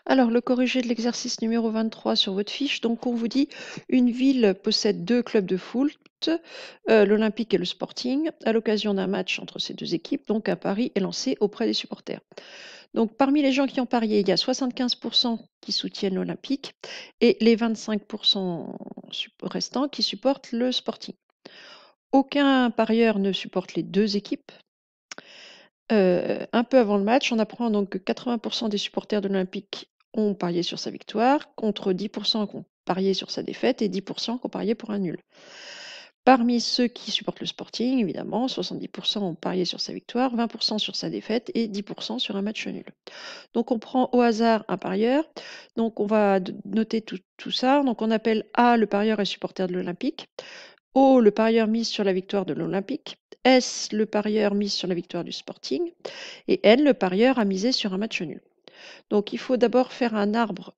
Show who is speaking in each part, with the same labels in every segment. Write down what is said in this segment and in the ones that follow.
Speaker 1: Alors, le corrigé de l'exercice numéro 23 sur votre fiche. Donc, on vous dit une ville possède 2 clubs de foot, l'Olympique et le Sporting. À l'occasion d'un match entre ces 2 équipes, donc un pari est lancé auprès des supporters. Donc, parmi les gens qui ont parié, il y a 75% qui soutiennent l'Olympique et les 25% restants qui supportent le Sporting. Aucun parieur ne supporte les 2 équipes. Un peu avant le match, on apprend donc que 80% des supporters de l'Olympique ont parié sur sa victoire, contre 10% qui ont parié sur sa défaite et 10% qui ont parié pour un nul. Parmi ceux qui supportent le Sporting, évidemment, 70% ont parié sur sa victoire, 20% sur sa défaite et 10% sur un match nul. Donc on prend au hasard un parieur. Donc on va noter tout ça. Donc on appelle A le parieur et supporter de l'Olympique, O le parieur mise sur la victoire de l'Olympique, S le parieur mise sur la victoire du Sporting et N le parieur a misé sur un match nul. Donc il faut d'abord faire un arbre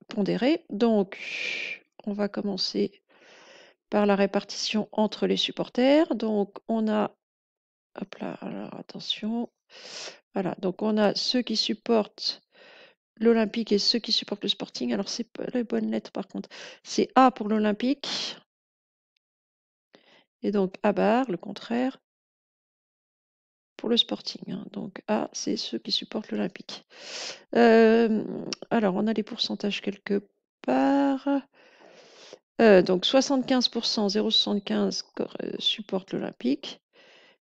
Speaker 1: pondéré. Donc on va commencer par la répartition entre les supporters. Donc on a, hop là, alors attention, voilà, donc on a ceux qui supportent l'Olympique et ceux qui supportent le Sporting. Alors c'est pas les bonnes lettres par contre. C'est A pour l'Olympique et donc A bar, le contraire, pour le Sporting, hein. Donc A, c'est ceux qui supportent l'Olympique. Alors on a les pourcentages quelque part. Donc 75%, 0,75 supportent l'Olympique.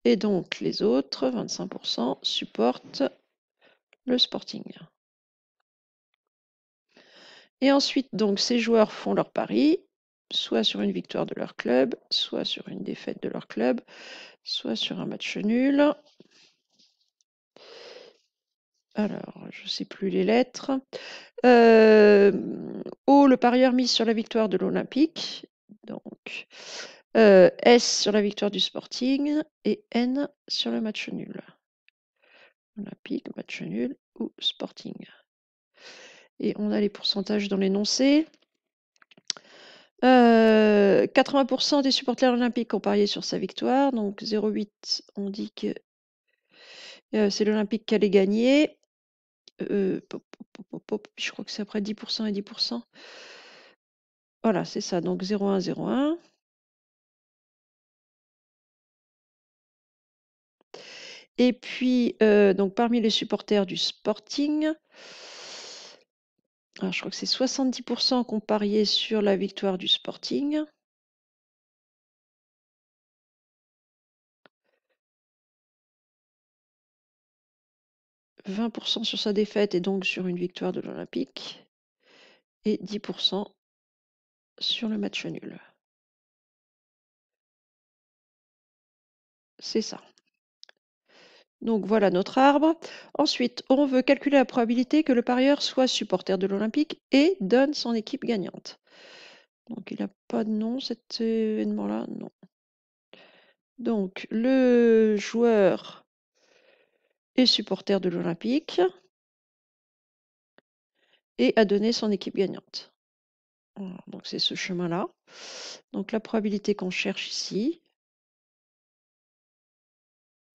Speaker 1: Et donc les autres, 25%, supportent le Sporting. Et ensuite, donc, ces joueurs font leur pari, soit sur une victoire de leur club, soit sur une défaite de leur club, soit sur un match nul. Alors, je ne sais plus les lettres. O, le parieur mise sur la victoire de l'Olympique. Donc, S sur la victoire du Sporting et N sur le match nul. Olympique, match nul ou Sporting. Et on a les pourcentages dans l'énoncé. 80% des supporters olympiques ont parié sur sa victoire. Donc 0,8, on dit que c'est l'Olympique qui allait gagner. Je crois que c'est après 10% et 10%. Voilà, c'est ça. Donc 0,1, 0,1. Et puis, donc parmi les supporters du Sporting, alors je crois que c'est 70% qui ont parié sur la victoire du Sporting. 20% sur sa défaite et donc sur une victoire de l'Olympique. Et 10% sur le match nul. C'est ça. Donc voilà notre arbre. Ensuite, on veut calculer la probabilité que le parieur soit supporter de l'Olympique et donne son équipe gagnante. Donc il n'a pas de nom cet événement-là, non. Donc le joueur est supporter de l'Olympique et a donné son équipe gagnante. Voilà, donc c'est ce chemin-là. Donc la probabilité qu'on cherche ici,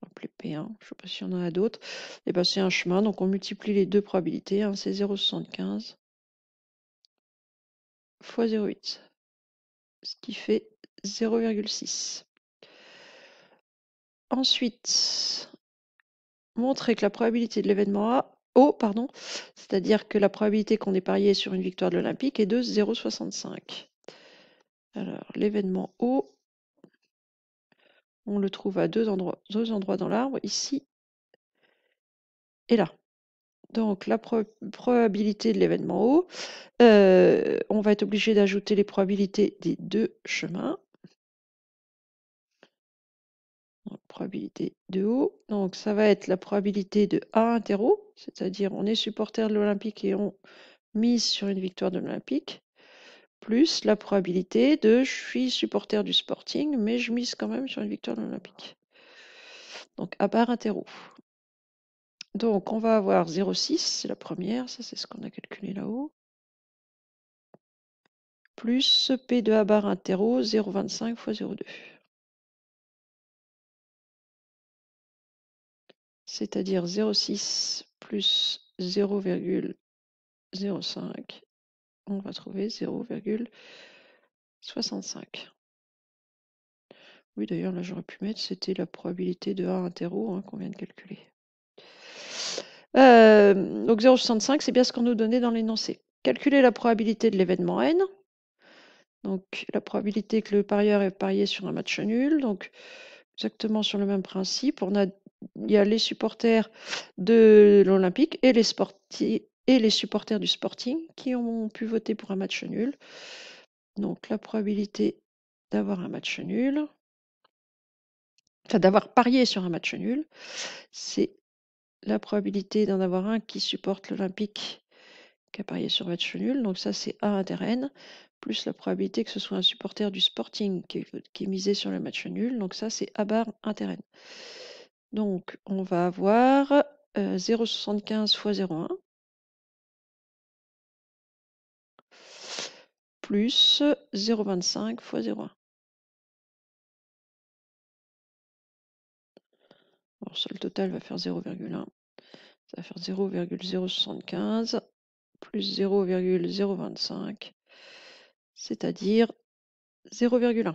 Speaker 1: on va appeler P1, je ne sais pas s'il y en a d'autres, et ben c'est un chemin, donc on multiplie les deux probabilités, hein, c'est 0,75 fois 0,8, ce qui fait 0,6. Ensuite, montrer que la probabilité de l'événement O, c'est-à-dire que la probabilité qu'on ait parié sur une victoire de l'Olympique est de 0,65. Alors, l'événement O, on le trouve à deux endroits dans l'arbre, ici et là. Donc, la probabilité de l'événement O, on va être obligé d'ajouter les probabilités des deux chemins. Donc, probabilité de O. Donc, ça va être la probabilité de A interro, c'est-à-dire on est supporter de l'Olympique et on mise sur une victoire de l'Olympique, plus la probabilité de je suis supporter du Sporting, mais je mise quand même sur une victoire de l'Olympique. Donc, A bar interro. Donc, on va avoir 0,6, c'est la première, ça c'est ce qu'on a calculé là-haut, plus P de A bar interro, 0,25 fois 0,2. C'est-à-dire 0,6 plus 0,25 0,5. On va trouver 0,65. Oui, d'ailleurs, là, j'aurais pu mettre, c'était la probabilité de A interro hein, qu'on vient de calculer. Donc 0,65, c'est bien ce qu'on nous donnait dans l'énoncé. Calculer la probabilité de l'événement N. Donc la probabilité que le parieur ait parié sur un match nul. Donc exactement sur le même principe. Il y a les supporters de l'Olympique et les supporters du Sporting qui ont pu voter pour un match nul. Donc la probabilité d'avoir un match nul, enfin d'avoir parié sur un match nul, c'est la probabilité d'en avoir un qui supporte l'Olympique qui a parié sur match nul. Donc ça c'est A inter N, plus la probabilité que ce soit un supporter du Sporting qui est misé sur le match nul. Donc ça c'est A bar inter N. Donc on va avoir 0,75 fois 0,1 plus 0,25 fois 0,1. Alors ça le total va faire 0,1. Ça va faire 0,075 plus 0,025, c'est-à-dire 0,1.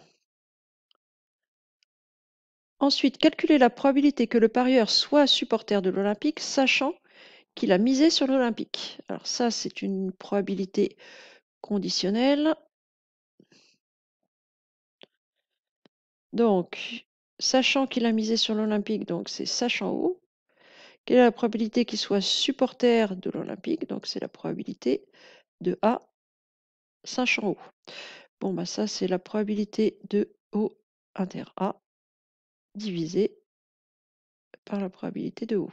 Speaker 1: Ensuite, calculer la probabilité que le parieur soit supporter de l'Olympique, sachant qu'il a misé sur l'Olympique. Alors ça, c'est une probabilité conditionnelle. Donc, sachant qu'il a misé sur l'Olympique, donc c'est sachant O. Quelle est la probabilité qu'il soit supporter de l'Olympique? Donc c'est la probabilité de A sachant O. Bon, bah ça, c'est la probabilité de O inter A divisé par la probabilité de O.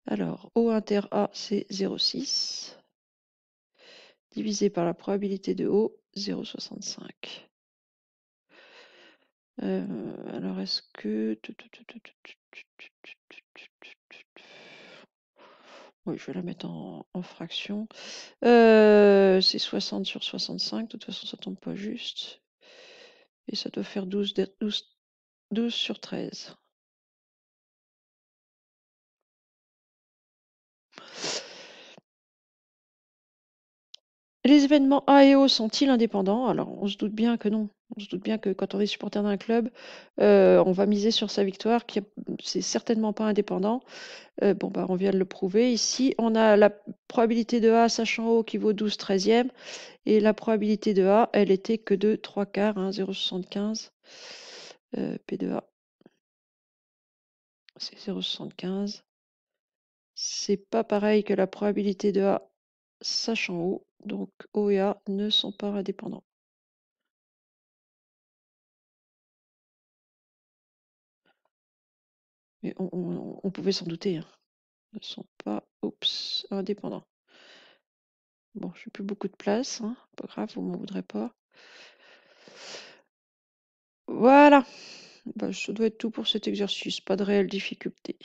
Speaker 1: Alors, O inter A, c'est 0,6 divisé par la probabilité de O, 0,65. Alors, est-ce que... Oui, je vais la mettre en fraction. C'est 60 sur 65. De toute façon, ça tombe pas juste. Et ça doit faire 12 sur 13. Les événements A et O sont-ils indépendants? Alors, on se doute bien que non. On se doute bien que quand on est supporter d'un club, on va miser sur sa victoire, qui c'est certainement pas indépendant. Bon, bah, on vient de le prouver. Ici, on a la probabilité de A sachant O qui vaut 12/13e. Et la probabilité de A, elle était que de 3/4, hein, 0,75. P de A, c'est 0,75. C'est pas pareil que la probabilité de A sachant O. Donc O et A ne sont pas indépendants. Mais on pouvait s'en douter. Hein. Ils ne sont pas indépendants. Bon, j'ai plus beaucoup de place. Hein. Pas grave, vous m'en voudrez pas. Voilà. Bah, ça doit être tout pour cet exercice. Pas de réelle difficulté.